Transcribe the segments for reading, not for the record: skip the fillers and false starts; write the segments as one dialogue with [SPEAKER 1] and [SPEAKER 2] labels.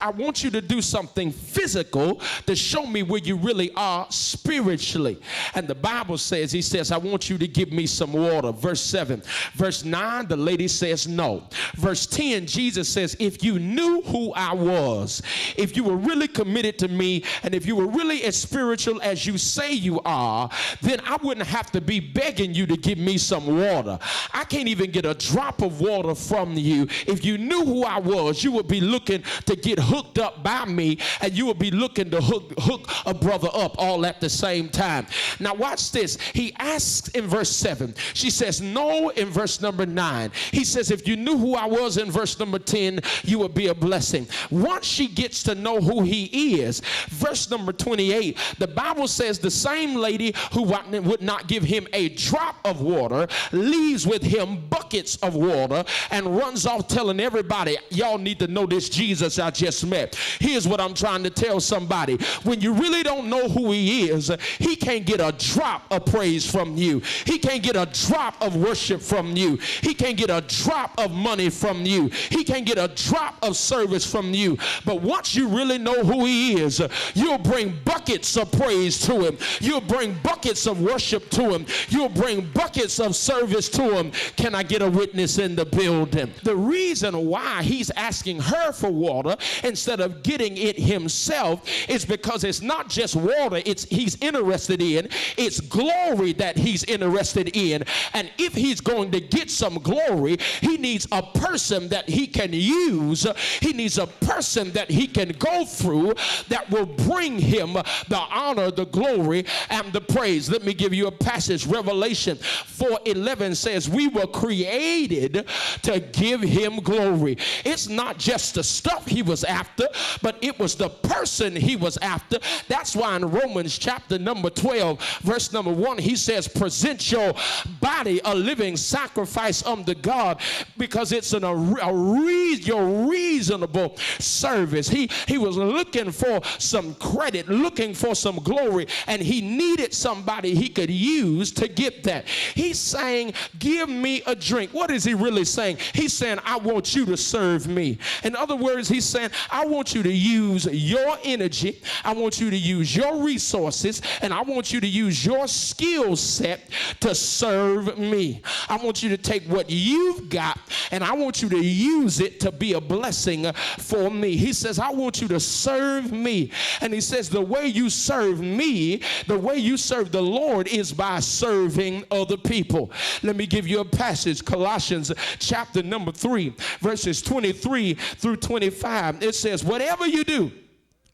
[SPEAKER 1] I want you to do something physical to show me where you really are spiritually. And the Bible says, he says, I want you to give me some water. Verse 7. Verse 9, the lady says no. Verse 10, Jesus says, if you knew who I was, if you were really committed to me, and if you were really as spiritual as you say you are, then I wouldn't have to be begging you to give me some water. I can't even get a drop of water from you. If you knew who I was, you would be looking to get hooked up by me, and you will be looking to hook a brother up all at the same time. Now watch this. He asks in verse 7. She says no in verse number 9. He says if you knew who I was in verse number 10, you would be a blessing. Once she gets to know who he is, verse number 28, the Bible says the same lady who would not give him a drop of water leaves with him buckets of water and runs off telling everybody, y'all need to know this Jesus I just met. Here's what I'm trying to tell somebody. When you really don't know who he is, he can't get a drop of praise from you. He can't get a drop of worship from you. He can't get a drop of money from you. He can't get a drop of service from you. But once you really know who he is, you'll bring buckets of praise to him. You'll bring buckets of worship to him. You'll bring buckets of service to him. Can I get a witness in the building? The reason why he's asking her for water instead of getting it himself is because it's not just water he's interested in, it's glory that he's interested in. And if he's going to get some glory, he needs a person that he can use. He needs a person that he can go through that will bring him the honor, the glory, and the praise. Let me give you a passage. Revelation 4:11 says we were created to give him glory. It's not just the stuff he was after, but it was the person he was after. That's why in Romans chapter number 12, verse number 1, he says, present your body a living sacrifice unto God, because it's your reasonable service. He was looking for some credit, looking for some glory, and he needed somebody he could use to get that. He's saying, give me a drink. What is he really saying? He's saying, I want you to serve me. In other words, he's saying, I want you to use your energy, I want you to use your resources, and I want you to use your skill set to serve me. I want you to take what you've got and I want you to use it to be a blessing for me. He says, I want you to serve me. And he says, the way you serve me, the way you serve the Lord is by serving other people. Let me give you a passage, Colossians chapter number 3, verses 23 through 25. It says, whatever you do,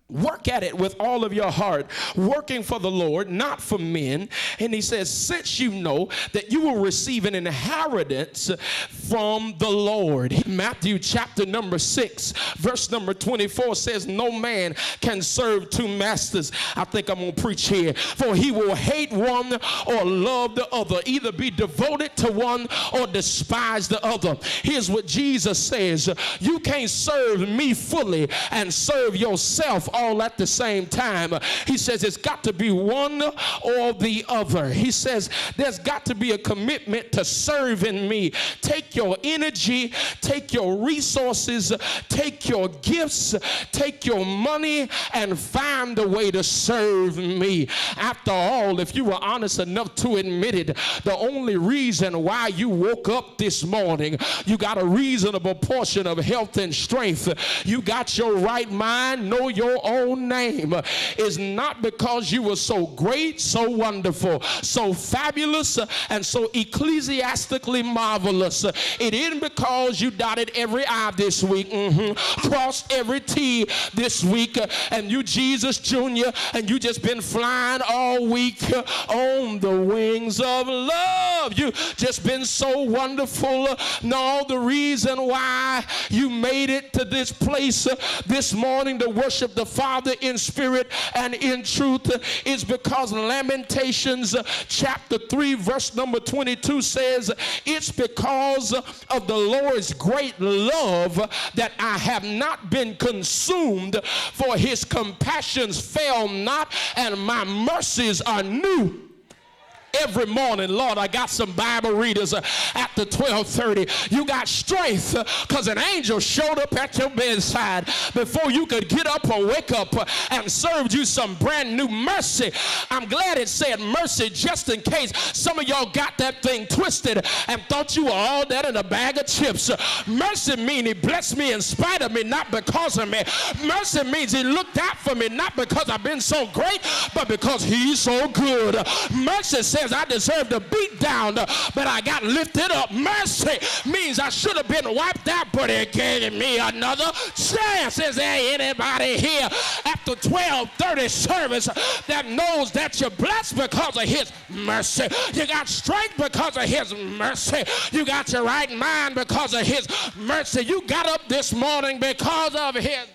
[SPEAKER 1] work at it with all of your heart, working for the Lord, not for men. And he says, since you know that you will receive an inheritance from the Lord. Matthew chapter number 6, verse number 24 says, no man can serve two masters. I think I'm going to preach here. For he will hate one or love the other, either be devoted to one or despise the other. Here's what Jesus says. You can't serve me fully and serve yourself all at the same time. He says it's got to be one or the other. He says there's got to be a commitment to serving me. Take your energy, take your resources, take your gifts, take your money, and find a way to serve me. After all, if you were honest enough to admit it, the only reason why you woke up this morning, you got a reasonable portion of health and strength, you got your right mind, know your own name, is not because you were so great, so wonderful, so fabulous, and so ecclesiastically marvelous. It isn't because you dotted every I this week, crossed every T this week, and you Jesus Jr., and you just been flying all week on the wings of love. You just been so wonderful. No, the reason why you made it to this place this morning to worship the Father in spirit and in truth is because Lamentations chapter 3 verse number 22 says, it's because of the Lord's great love that I have not been consumed, for his compassions fail not, and my mercies are new every morning. Lord, I got some Bible readers at the 12:30. You got strength because an angel showed up at your bedside before you could get up or wake up and served you some brand new mercy. I'm glad it said mercy just in case some of y'all got that thing twisted and thought you were all that in a bag of chips. Mercy means he blessed me in spite of me, not because of me. Mercy means he looked out for me, not because I've been so great, but because he's so good. Mercy says I deserve to beat down, but I got lifted up. Mercy means I should have been wiped out, but he gave me another chance. Is there anybody here after 12:30 service that knows that you're blessed because of his mercy? You got strength because of his mercy. You got your right mind because of his mercy. You got up this morning because of his